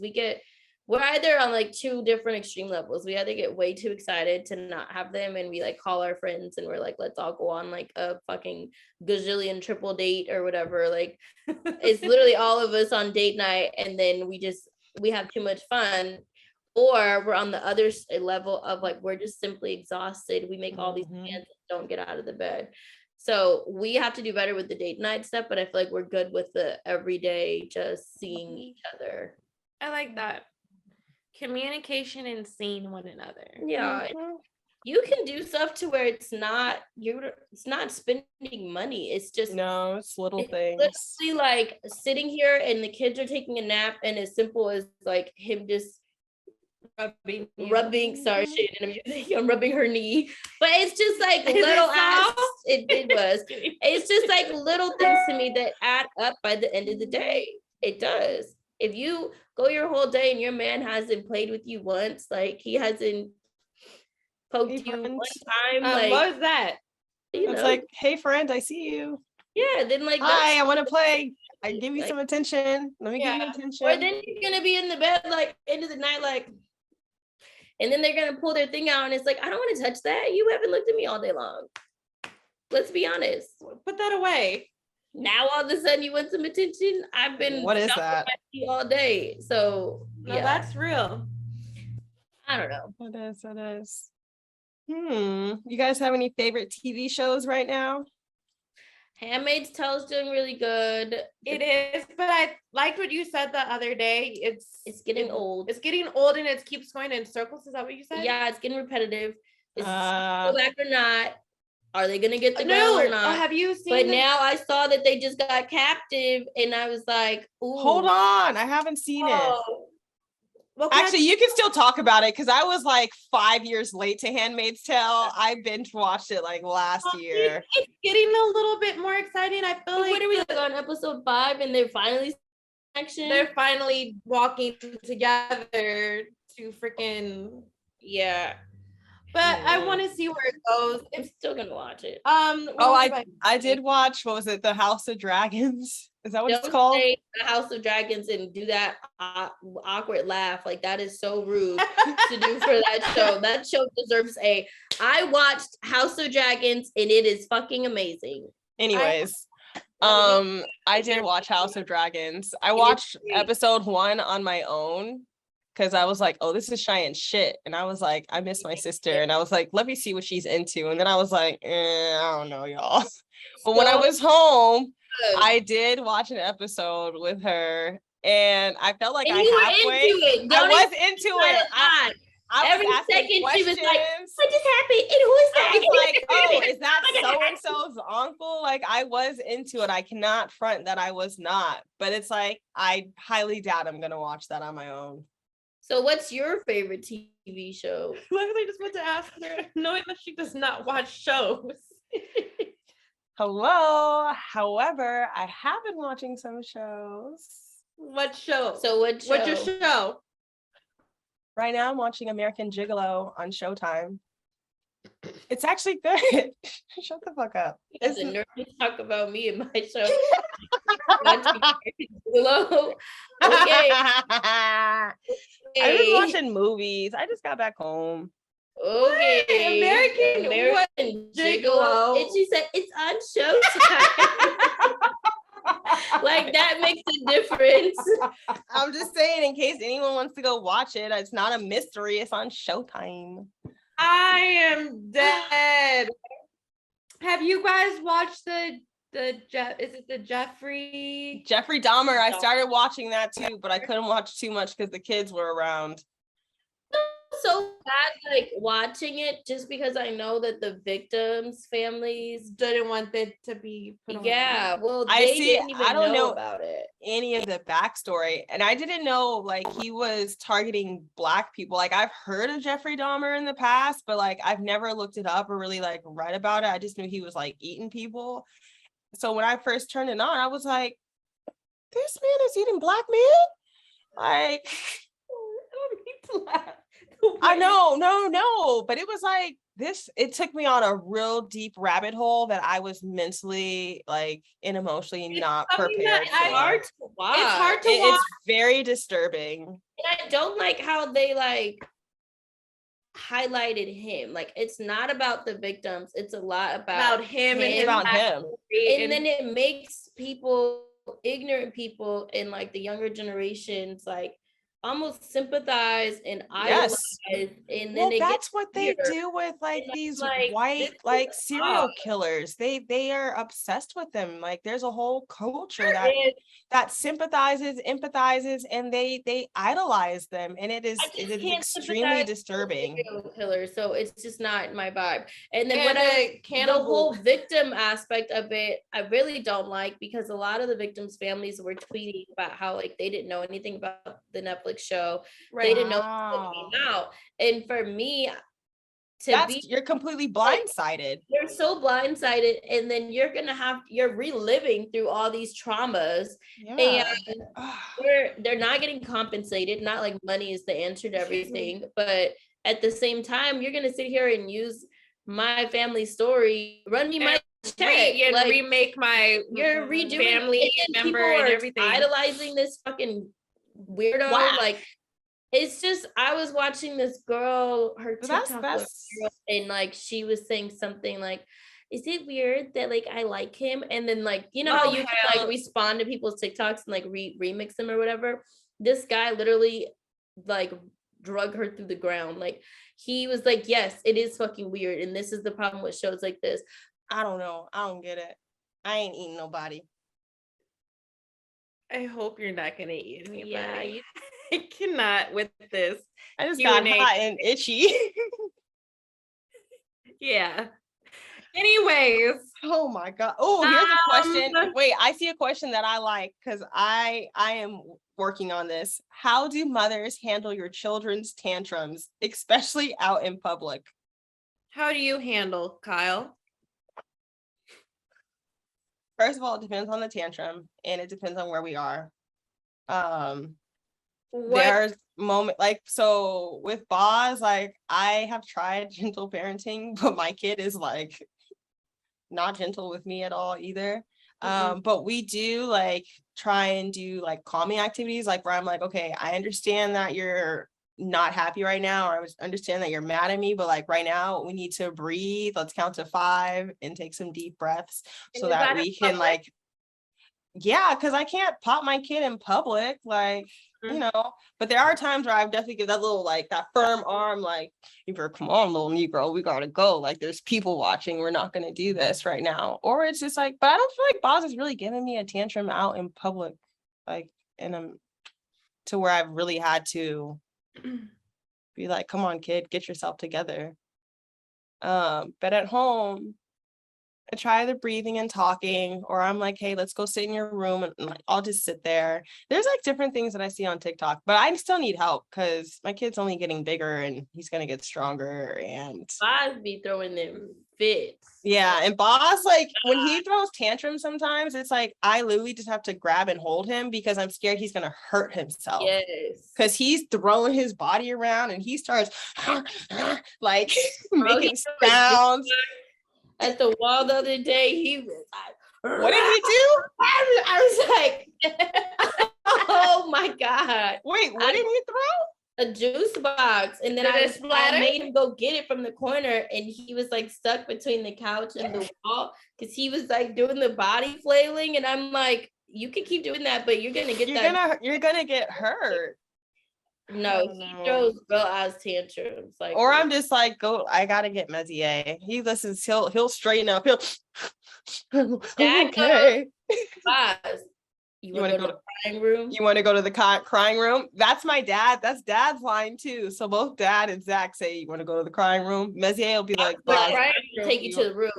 we're either on like two different extreme levels. We either get way too excited to not have them, and we like call our friends and we're like, let's all go on like a fucking gazillion triple date or whatever. Like it's literally all of us on date night, and then we have too much fun. Or we're on the other level of like, we're just simply exhausted. We make all these plans and don't get out of the bed. So we have to do better with the date night stuff, but I feel like we're good with the everyday just seeing each other. I like that. Communication and seeing one another. Yeah. You can do stuff to where it's not spending money. It's just it's little things. Literally like sitting here and the kids are taking a nap, and as simple as like him just rubbing sorry Shannon, I'm rubbing her knee, but it's just like little acts. It was it's just like little things to me that add up by the end of the day. It does. If you go your whole day and your man hasn't played with you once, like he hasn't poked you one time, like what was that? It's like, hey friend, I see you. Yeah, then like, hi, I want to play. I give you some attention. Let me give you attention. Or then you're gonna be in the bed like end of the night, like, and then they're gonna pull their thing out, and it's like, I don't want to touch that. You haven't looked at me all day long. Let's be honest. Put that away. Now all of a sudden you want some attention. I've been what is that all day. So No, Yeah. that's real. I don't know. It is. You guys have any favorite TV shows right now? Handmaid's Tale is doing really good. It is, but I liked what you said the other day. It's getting old. It's getting old and it keeps going in circles. Is that what you said? Yeah, it's getting repetitive. Is it go back or not? Are they gonna get the girl No. or not? Have you seen? But now I saw that they just got captive, and I was like, "Ooh, Hold on, I haven't seen it. Well, Actually, you can still talk about it because I was like 5 years late to Handmaid's Tale. I binge watched it like last year. It's getting a little bit more exciting. I feel like what are we on episode 5, and they're finally action? they're finally walking together to freaking Yeah, but I want to see where it goes. I'm still gonna watch it. I did watch, what was it, The House of Dragons? Is that what it's called? Say The House of Dragons and do that awkward laugh. Like, that is so rude to do for that show. That show deserves a. I watched House of Dragons and it is fucking amazing. Anyways, I did watch House of Dragons. I watched episode 1 on my own because I was like, oh, this is Cheyenne shit. And I was like, I miss my sister. And I was like, let me see what she's into. And then I was like, I don't know, y'all. But when I was home, I did watch an episode with her, and I felt like and I you were halfway. into it. I was into it. I Every was asking second questions. she was like, "What just happened? And who is that?" I was like, "Oh, is that so and so's uncle?" Like, I was into it. I cannot front that I was not, but it's like I highly doubt I'm gonna watch that on my own. So, what's your favorite TV show? I just want to ask her, knowing that she does not watch shows. Hello. However, I have been watching some shows. What show? So, what show? What's your show? Right now, I'm watching American Gigolo on Showtime. It's actually good. Shut the fuck up. It's a nerve to talk about me and my show. Hello. Okay. I've been watching movies. I just got back home. Okay. American Gigolo. And she said it's on Showtime. Like, that makes a difference. I'm just saying, in case anyone wants to go watch it, it's not a mystery. It's on Showtime. I am dead. Have you guys watched is it the Jeffrey Dahmer? I started watching that too, but I couldn't watch too much because the kids were around. So bad, like, watching it, just because I know that the victims' families didn't want it to be put on. Yeah, well, I they see. didn't even I don't know about it. Any of the backstory, and I didn't know like he was targeting Black people. Like, I've heard of Jeffrey Dahmer in the past, but like I've never looked it up or really like read about it. I just knew he was like eating people. So when I first turned it on, I was like, this man is eating Black men? Like, I don't need to laugh. I know, no, but it was like this. It took me on a real deep rabbit hole that I was mentally, like, and emotionally not prepared for. It's hard to watch. It's hard to watch. It's very disturbing. And I don't like how they like highlighted him. Like, it's not about the victims. It's a lot about him and him. About him. And then it makes people, ignorant people, and like the younger generations, like, almost sympathize and idolize, and then that's what they do with like these like, white like serial killers. They are obsessed with them. Like, there's a whole culture that sympathizes, empathizes, and they idolize them, and it is extremely disturbing. Killer, so it's just not my vibe. And then the whole victim aspect of it, I really don't like, because a lot of the victims' families were tweeting about how like they didn't know anything about the Netflix show. Right. They didn't know what came out. And for me, you're completely blindsided. You're so blindsided, and then you're reliving through all these traumas, and they're not getting compensated. Not like money is the answer to everything, but at the same time, you're gonna sit here and use my family story, run me my check, remake my family member and everything, idolizing this fucking weirdo. Like, it's just, I was watching this girl, her TikTok girl, and like she was saying something like, is it weird that like I like him? And then like, you know how you can like respond to people's TikToks and like remix them or whatever. This guy literally like drug her through the ground. Like he was like, yes, it is fucking weird, and this is the problem with shows like this. I don't know. I don't get it. I ain't eating nobody. I hope you're not gonna eat anybody. Yeah, I cannot with this. I just Q&A. got hot and itchy. Yeah. Anyways. Oh my God. Oh, here's a question. Wait, I see a question that I like because I am working on this. How do mothers handle your children's tantrums, especially out in public? How do you handle, Kyle? First of all, it depends on the tantrum and it depends on where we are. There's moment like, so with Boz, like I have tried gentle parenting, but my kid is like not gentle with me at all either. But we do like try and do like calming activities, like where I'm like, okay, I understand that you're not happy right now, or I understand that you're mad at me, but like right now we need to breathe. Let's count to 5 and take some deep breaths so that we can like, yeah, because I can't pop my kid in public, like, you know, but there are times where I've definitely give that little, like that firm arm, like, you better come on, little Negro, we gotta go. Like there's people watching, we're not gonna do this right now. Or it's just like, but I don't feel like Boz is really giving me a tantrum out in public, like to where I've really had to be like, come on, kid, get yourself together. But at home, I try the breathing and talking, or I'm like, hey, let's go sit in your room, and like I'll just sit there. There's like different things that I see on TikTok, but I still need help because my kid's only getting bigger and he's gonna get stronger. And Boz be throwing them fits. Yeah, and Boz, like when he throws tantrums, sometimes it's like I literally just have to grab and hold him because I'm scared he's gonna hurt himself. Yes, because he's throwing his body around and he starts like making sounds. At the wall the other day, he was like, what did he do? I was like, oh my God. Wait, what did he throw? A juice box. And then I made him go get it from the corner, and he was like stuck between the couch and the wall because he was like doing the body flailing. And I'm like, you can keep doing that, but you're gonna get you're gonna get hurt. No, he throws real ass tantrums. Like, or I'm just like, go, I gotta get Messier. He listens, he'll straighten up. Okay. You want to go to the crying room? You want to go to the crying room? That's my dad. That's dad's line too. So both dad and Zach say, you want to go to the crying room? Messier will be like, take you to the room.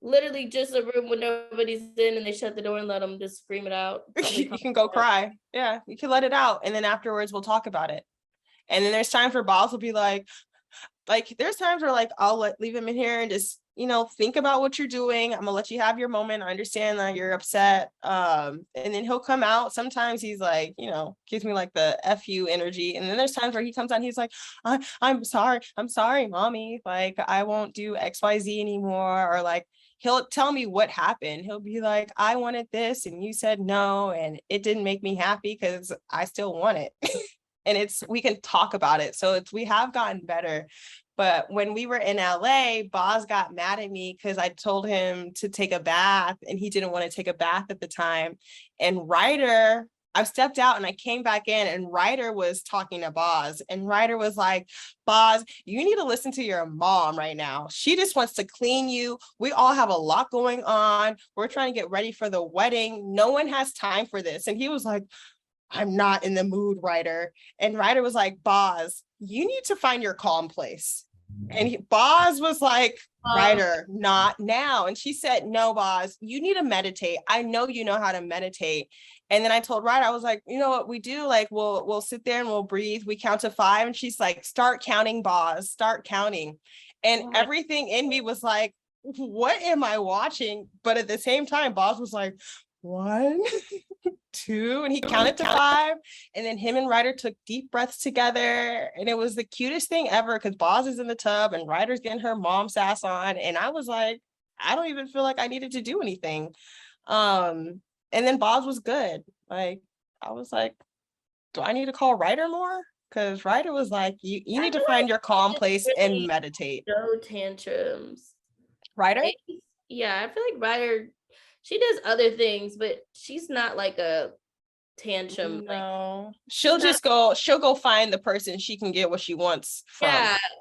Literally just a room when nobody's in, and they shut the door and let them just scream it out. You can go cry. Yeah, you can let it out. And then afterwards we'll talk about it. And then there's times where Boz will be like there's times where like I'll leave him in here and just, you know, think about what you're doing. I'm gonna let you have your moment. I understand that you're upset. And then he'll come out. Sometimes he's like, you know, gives me like the F you energy. And then there's times where he comes out and he's like, I'm sorry, mommy. Like I won't do XYZ anymore. Or like he'll tell me what happened. He'll be like, I wanted this and you said no, and it didn't make me happy because I still want it. And we can talk about it. So we have gotten better. But when we were in LA, Boz got mad at me because I told him to take a bath and he didn't want to take a bath at the time. And Ryder, I stepped out and I came back in, and Ryder was talking to Boz, and Ryder was like, Boz, you need to listen to your mom right now. She just wants to clean you. We all have a lot going on. We're trying to get ready for the wedding. No one has time for this. And he was like, I'm not in the mood, Ryder. And Ryder was like, Boz, you need to find your calm place. And Boz was like, Ryder, not now. And she said, no, Boz, you need to meditate. I know you know how to meditate. And then I told Ryder, I was like, you know what we do? Like, we'll sit there and we'll breathe. We count to 5. And she's like, start counting, Boz, start counting. And everything in me was like, what am I watching? But at the same time, Boz was like, 1, 2, and he counted to 5, and then him and Ryder took deep breaths together, and it was the cutest thing ever because Boz is in the tub and Ryder's getting her mom sass on, and I was like, I don't even feel like I needed to do anything. And then Boz was good. Like I was like, do I need to call Ryder more? Because Ryder was like, you need to find your calm place and meditate. No tantrums. Ryder? Yeah, I feel like Ryder, she does other things, but she's not like a tantrum. No, she'll go find the person she can get what she wants from.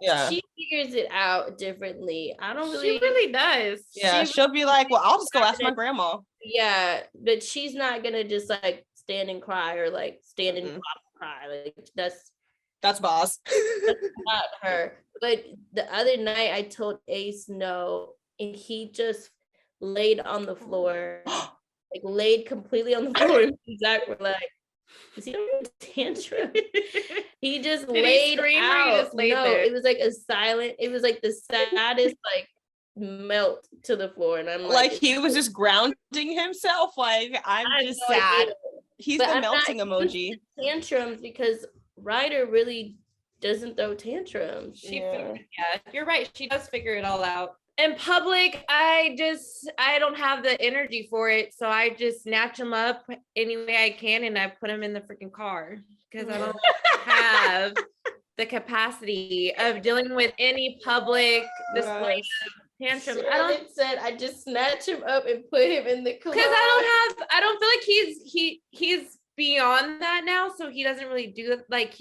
Yeah, she figures it out differently. I don't really. She really does. Yeah, she'll be like, well, I'll just go ask my grandma. Yeah, but she's not gonna just like stand and cry or like stand and cry. Like that's boss. That's not her. But the other night I told Ace no, and he just laid on the floor, like laid completely on the floor. And Zach were like, "Is he having a tantrum?" He just laid out. Just laid there? It was like a silent. It was like the saddest like melt to the floor, and I'm like he was just grounding himself. Like I'm just sad. He's the melting emoji. Tantrums because Ryder really doesn't throw tantrums. Yeah, you're right. She does figure it all out. In public, I don't have the energy for it. So I just snatch him up any way I can and I put him in the freaking car because I don't have the capacity of dealing with any public display of tantrum. Shannon said I just snatch him up and put him in the car. Because I don't feel like he's beyond that now. So he doesn't really do it. Like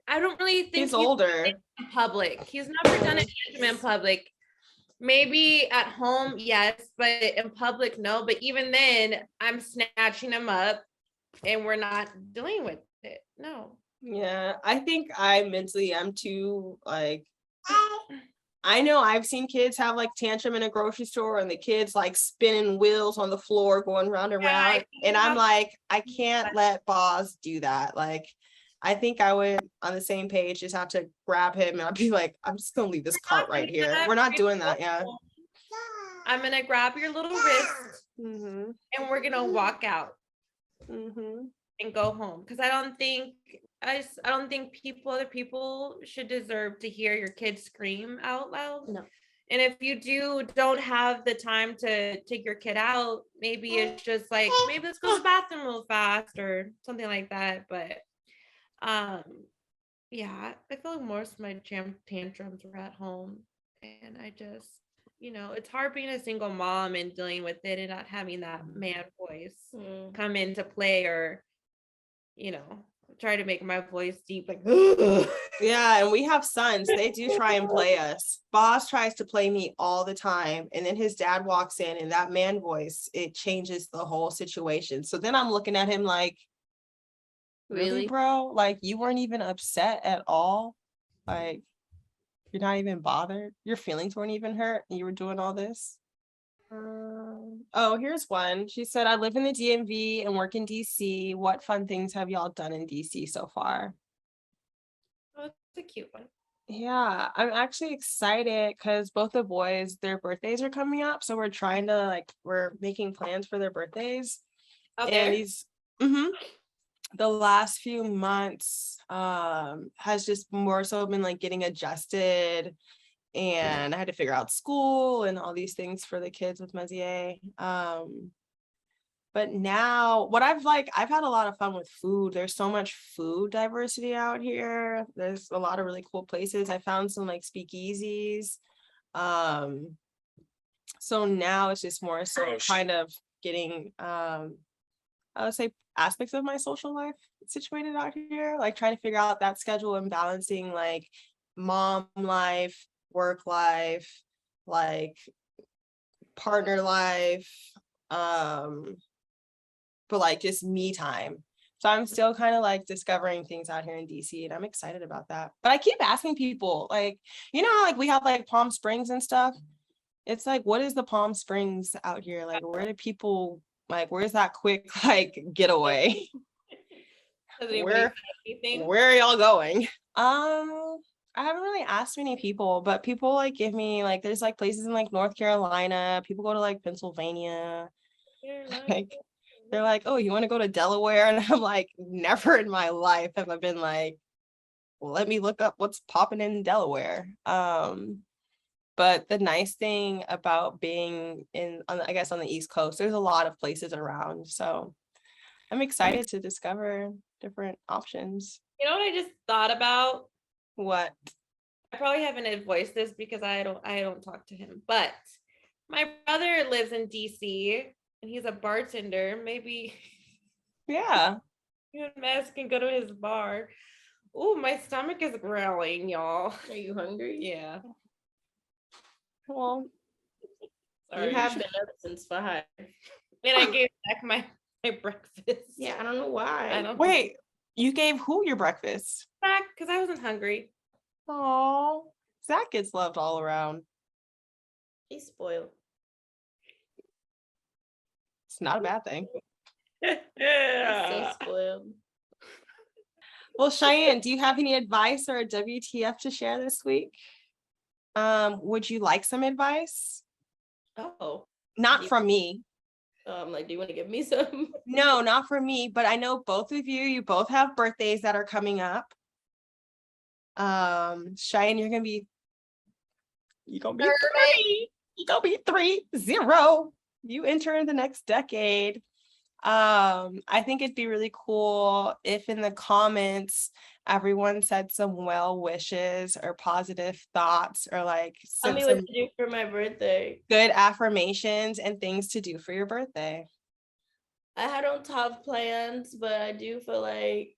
I don't really think he's older in public. He's never done a tantrum in public. Maybe at home, yes, but in public, no. But even then, I'm snatching him up and we're not dealing with it. No. Yeah, I think I mentally am too, like, I know I've seen kids have like tantrum in a grocery store and the kids like spinning wheels on the floor going round and round. And I'm like, I can't let Boz do that. Like, I think I would on the same page just have to grab him and I'd be like, I'm just gonna leave this cart right here. We're not doing that. Yeah. I'm gonna grab your little wrist and we're gonna walk out and go home. Cause I don't think other people should deserve to hear your kids scream out loud. No. And if you don't have the time to take your kid out, maybe it's just like, maybe let's go to the bathroom real fast or something like that. But yeah, I feel like most of my tantrums were at home and I just, it's hard being a single mom and dealing with it and not having that man voice come into play or, try to make my voice deep, like, yeah. And we have sons. They do try and play us. Boss tries to play me all the time. And then his dad walks in and that man voice, it changes the whole situation. So then I'm looking at him like, really, bro? Like you weren't even upset at all? Like you're not even bothered? Your feelings weren't even hurt and you were doing all this? Oh, here's one. She said, I live in the DMV and work in DC. What fun things have y'all done in DC so far? Oh, that's a cute one. Yeah, I'm actually excited because both the boys, their birthdays are coming up. So we're trying to we're making plans for their birthdays. Okay. And the last few months has just more so been like getting adjusted and I had to figure out school and all these things for the kids with Messier. But now I've had a lot of fun with food. There's so much food diversity out here. There's a lot of really cool places. I found some like speakeasies. So now it's just more so kind of getting I would say aspects of my social life situated out here, like trying to figure out that schedule and balancing like mom life, work life, like partner life, but like just me time. So I'm still kind of like discovering things out here in DC and I'm excited about that. But I keep asking people, like, how like we have like Palm Springs and stuff. It's like, what is the Palm Springs out here? Like, where do people like, where's that quick like getaway? Where are y'all going? I haven't really asked many people, but people like give me like there's like places in like North Carolina. People go to like Pennsylvania. Like they're like, oh, you want to go to Delaware? And I'm like, never in my life have I been like, well, let me look up what's popping in Delaware. But the nice thing about being on the East Coast, there's a lot of places around. So I'm excited to discover different options. You know what I just thought about? What? I probably haven't voiced this because I don't talk to him, but my brother lives in DC and he's a bartender. Maybe yeah, Mask can go to his bar. Oh, my stomach is growling, y'all. Are you hungry? Yeah. Well, You have been up since 5. And I gave back my breakfast. Yeah, I don't know why. I don't wait, you gave who your breakfast? back because I wasn't hungry. Oh, Zach gets loved all around. He's spoiled. It's not a bad thing. He's so spoiled. Well, Cheyenne, do you have any advice or a WTF to share this week? Would you like some advice? Oh. Not Yeah. from me. I'm like, do you want to give me some? No, not from me, but I know both of you both have birthdays that are coming up. Cheyenne, you're gonna be 3. You're gonna be 3-0. You enter the next decade. I think it'd be really cool if in the comments everyone said some well wishes or positive thoughts or like Tell me what to do for my birthday. good affirmations and things to do for your birthday. I don't have plans, but I do feel like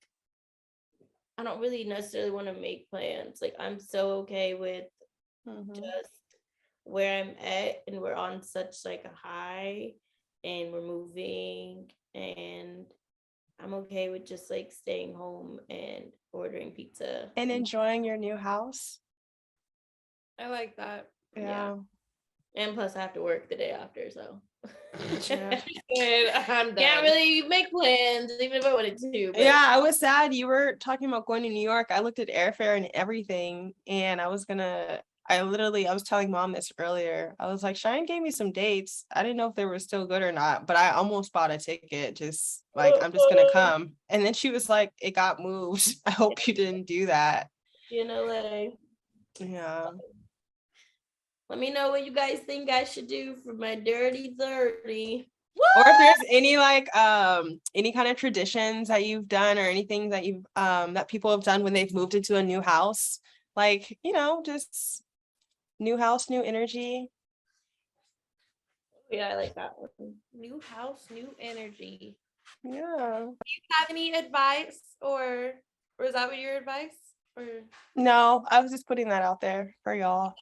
I don't really necessarily want to make plans. Like I'm so okay with just where I'm at, and we're on such like a high, and we're moving, and I'm okay with just like staying home and ordering pizza And enjoying your new house. I like that. Yeah. And plus I have to work the day after, so Yeah. I'm done. can't really make plans even if I wanted to. But Yeah, I was sad you were talking about going to New York. I looked at airfare and everything, and I was telling mom this earlier. I was like, Cheyenne gave me some dates. I didn't know if they were still good or not, but I almost bought a ticket, just like, I'm just gonna come. And then she was like, it got moved. I hope you didn't do that. in LA. Yeah. Let me know what you guys think I should do for my dirty 30. Or if there's any like any kind of traditions that you've done or anything that you've that people have done when they've moved into a new house, like, just new house, new energy. Yeah, I like that one. New house, new energy. Yeah. Do you have any advice, or is that what your advice? Or No, I was just putting that out there for y'all.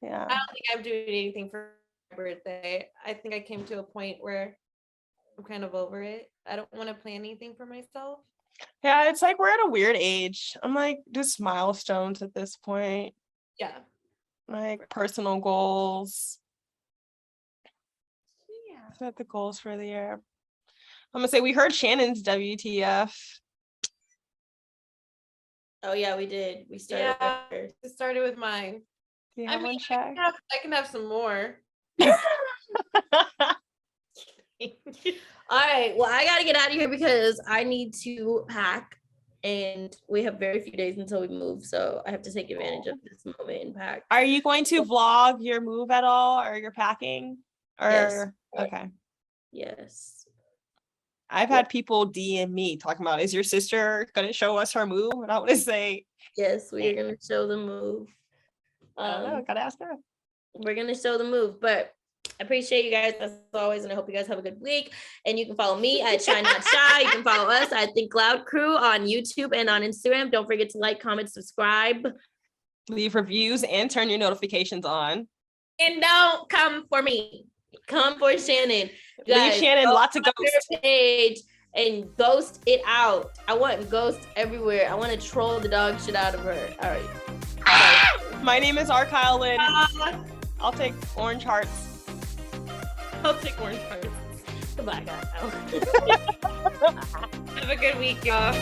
Yeah. I don't think I'm doing anything for my birthday. I think I came to a point where I'm kind of over it. I don't want to plan anything for myself. Yeah, it's like we're at a weird age. I'm like just milestones at this point, Yeah. like personal goals. Yeah. Set the goals for the year. I'm gonna say we heard Shannon's WTF. Oh yeah, we did. We started Yeah. there. It started with mine. Do you I have mean, one, Shay? I can have some more. All right. Well, I gotta get out of here because I need to pack, and we have very few days until we move, so I have to take advantage of this moment and pack. Are you going to vlog your move at all, or your packing? Or Yes. okay. Yes. I've had people DM me talking about, is your sister gonna show us her move? And I want to say, Yes, we are gonna show the move. I don't know, gotta ask her. We're gonna show the move, but I appreciate you guys as always, and I hope you guys have a good week. And you can follow me at Shy Not Shy. You can follow us at Think Loud Crew on YouTube and on Instagram. Don't forget to like, comment, subscribe, Leave reviews and turn your notifications on. And don't come for me. come for Shannon. Leave Guys, Shannon go lots of on ghosts. her page and ghost it out. I want ghosts everywhere. I want to troll the dog shit out of her. All right. My name is Arkyle Lynn. I'll take orange hearts. I'll take orange hearts. Goodbye, guys. Have a good week, y'all.